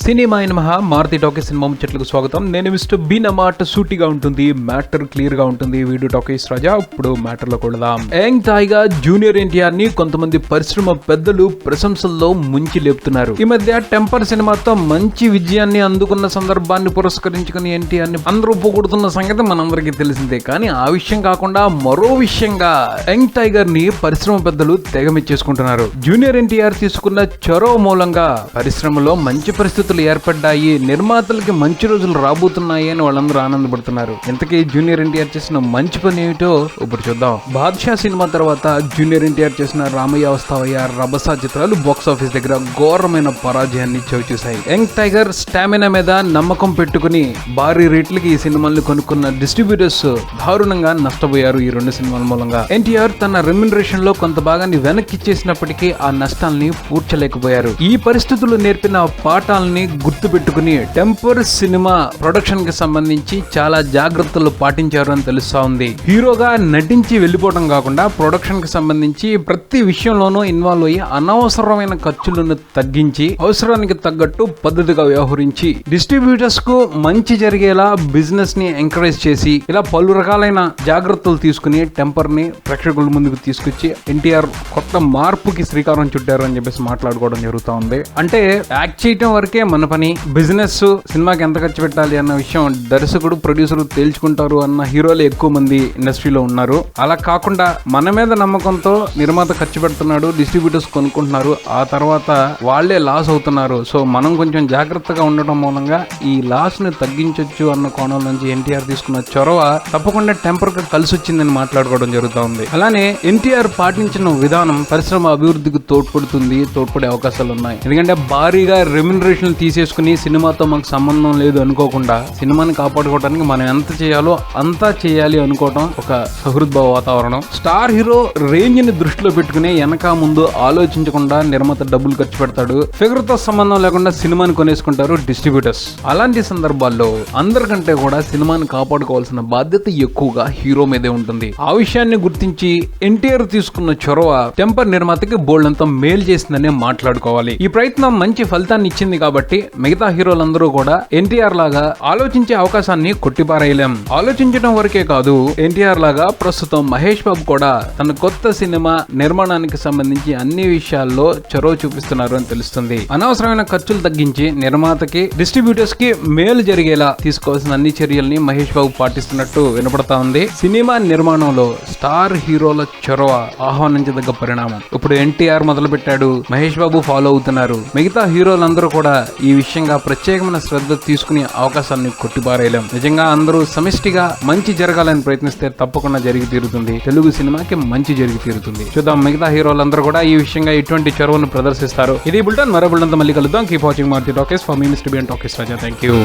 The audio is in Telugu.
సినిమా మహా మారుతి టాకీస్ సినిమా ముచ్చట్లకు స్వాగతం. నేను మిస్టర్ బి నా మాట సూటిగా ఉంటుంది, మ్యాటర్ క్లియర్ గా ఉంటుంది. వీడియో టాకీస్ రాజా. ఇప్పుడు మ్యాటర్ లో కొడదాం. యంగ్ తాయిగా జూనియర్ ఎన్టీఆర్ ని కొంతమంది పరిశ్రమ పెద్దలు ప్రశంసల్లో ముంచి లేపుతున్నారు. ఈ మధ్య టెంపర్ సినిమాతో మంచి విజయాన్ని అందుకున్న సందర్భాన్ని పురస్కరించుకుని ఎన్టీఆర్ ని అందరూ పొగుడుతున్న సంగతి మనందరికీ తెలిసిందే. కానీ ఆ విషయం కాకుండా మరో విషయంగా యంగ్ టైగర్ ని పరిశ్రమ పెద్దలు తెగమెచ్చేసుకుంటున్నారు. జూనియర్ ఎన్టీఆర్ తీసుకున్న చొరవ మూలంగా పరిశ్రమలో మంచి పరిస్థితులు ఏర్పడ్డాయి, నిర్మాతలకి మంచి రోజులు రాబోతున్నాయి అని వాళ్ళందరూ ఆనందపడుతున్నారు. ఇంతకీ జూనియర్ ఎన్టీఆర్ చేసిన మంచి పని ఏమిటో ఇప్పుడు చూద్దాం. బాద్షా సినిమా తర్వాత జూనియర్ ఎన్టీఆర్ చేసిన రామయ్య వస్తావయ్య, రభస చిత్రాలు బాక్స్ ఆఫీస్ దగ్గర ఘోరమైన పరాజయాన్ని చవిచూశాయి. యంగ్ టైగర్ స్టామినా మీద నమ్మకం పెట్టుకుని భారీ రేట్లకి ఈ సినిమాలను కొనుక్కున్న డిస్ట్రిబ్యూటర్స్ దారుణంగా నష్టపోయారు. ఈ రెండు సినిమాల మూలంగా ఎన్టీఆర్ తన రెమ్యునరేషన్ లో కొంత భాగాన్ని వెనక్కి ఇచ్చేసినప్పటికీ ఆ నష్టాల్ని పూడ్చలేకపోయారు. ఈ పరిస్థితులు నేర్పిన పాఠాలని గుర్తు పెట్టుకుని టెంపర్ సినిమా ప్రొడక్షన్ కి సంబంధించి చాలా జాగ్రత్తలు పాటించారు అని తెలుస్తా ఉంది. హీరోగా నటించి వెళ్ళిపోవడం కాకుండా ప్రొడక్షన్ కి సంబంధించి ప్రతి విషయంలోనూ ఇన్వాల్వ్ అయ్యి అనవసరమైన ఖర్చులను తగ్గించి అవసరానికి తగ్గట్టు పద్ధతిగా వ్యవహరించి డిస్ట్రిబ్యూటర్స్ కు మంచి జరిగేలా బిజినెస్ ని ఎంకరేజ్ చేసి ఇలా పలు రకాలైన జాగ్రత్తలు తీసుకుని టెంపర్ ని ప్రేక్షకుల ముందుకు తీసుకొచ్చి ఎన్టీఆర్ కొత్త మార్పుకి శ్రీకారం చుట్టారు అని చెప్పేసి మాట్లాడుకోవడం జరుగుతూ ఉంది. అంటే యాక్ట్ చేయటం వరకే మన పని, బిజినెస్ సినిమాకి ఎంత ఖర్చు పెట్టాలి అన్న విషయం దర్శకుడు ప్రొడ్యూసర్ తేల్చుకుంటారు అన్న హీరోలు ఎక్కువ మంది ఇండస్ట్రీలో ఉన్నారు. అలా కాకుండా మన మీద నమ్మకంతో నిర్మాత ఖర్చు పెడుతున్నాడు, డిస్ట్రిబ్యూటర్స్ కొనుక్కుంటున్నారు, ఆ తర్వాత వాళ్లే లాస్ అవుతున్నారు. సో మనం కొంచెం జాగ్రత్తగా ఉండటం మూలంగా ఈ లాస్ ని తగ్గించొచ్చు అన్న కోణం నుంచి ఎన్టీఆర్ తీసుకున్న చొరవ తప్పకుండా టెంపర్ గా కలిసి వచ్చిందని మాట్లాడుకోవడం జరుగుతూ ఉంది. అలానే ఎన్టీఆర్ పాటించిన విధానం పరిశ్రమ అభివృద్ధికి తోడ్పడే అవకాశాలు ఉన్నాయి. ఎందుకంటే భారీగా రెమ్యునరేషన్ తీసేసుకుని సినిమాతో మాకు సంబంధం లేదు అనుకోకుండా సినిమాని కాపాడుకోవడానికి మనం ఎంత చేయాలో అంతా చేయాలి అనుకోవటం ఒక సహృద్భావ వాతావరణం. స్టార్ హీరో రేంజ్ ని దృష్టిలో పెట్టుకుని వెనక ముందు ఆలోచించకుండా నిర్మాత డబ్బులు ఖర్చు పెడతాడు. ఫిగర్ తో సంబంధం లేకుండా సినిమాని కొనేసుకుంటారు డిస్ట్రిబ్యూటర్స్. అలాంటి సందర్భాల్లో అందరికంటే కూడా సినిమాని కాపాడుకోవాల్సిన బాధ్యత ఎక్కువగా హీరో మీదే ఉంటుంది. ఆ విషయాన్ని గుర్తించి ఎన్టీఆర్ తీసుకున్న చొరవ టెంపర్ నిర్మాతకి బోల్డంతా మేలు చేసిందనే మాట్లాడుకోవాలి. ఈ ప్రయత్నం మంచి ఫలితాన్ని ఇచ్చింది కాబట్టి మిగతా హీరోలందరూ కూడా ఎన్టీఆర్ లాగా ఆలోచించే అవకాశాన్ని కొట్టిపారేయలేం. ఆలోచించడం వరకే కాదు, ఎన్టీఆర్ లాగా ప్రస్తుతం మహేష్ బాబు కూడా తన కొత్త సినిమా నిర్మాణానికి సంబంధించి అన్ని విషయాల్లో చొరవ చూపిస్తున్నారు అని తెలుస్తుంది. అనవసరమైన ఖర్చులు తగ్గించి నిర్మాతకి డిస్ట్రిబ్యూటర్స్ కి మేలు జరిగేలా తీసుకోవాల్సిన అన్ని చర్యల్ని మహేష్ బాబు పాటిస్తున్నట్టు వినపడతా ఉంది. సినిమా నిర్మాణంలో స్టార్ హీరోల చొరవ ఆహ్వానించదగ్గ పరిణామం. ఇప్పుడు ఎన్టీఆర్ మొదలు పెట్టాడు, మహేష్ బాబు ఫాలో అవుతున్నారు. మిగతా హీరోలందరూ కూడా ఈ విషయంగా ప్రత్యేకమైన శ్రద్ధ తీసుకునే అవకాశాన్ని కొట్టిపారేయలేం. నిజంగా అందరూ సమిష్టిగా మంచి జరగాలని ప్రయత్నిస్తే తప్పకుండా జరిగి తీరుతుంది. తెలుగు సినిమాకి మంచి జరిగి తీరుతుంది. చూద్దాం మిగతా హీరోలందరూ కూడా ఈ విషయంగా ఇటువంటి చొరవను ప్రదర్శిస్తారు. ఇది బుల్టన్, మరో బుల్టన్తో మళ్ళీ కలుద్దాం. Keep watching Maruti talkies. For me mister B and talkies Raja. Thank you.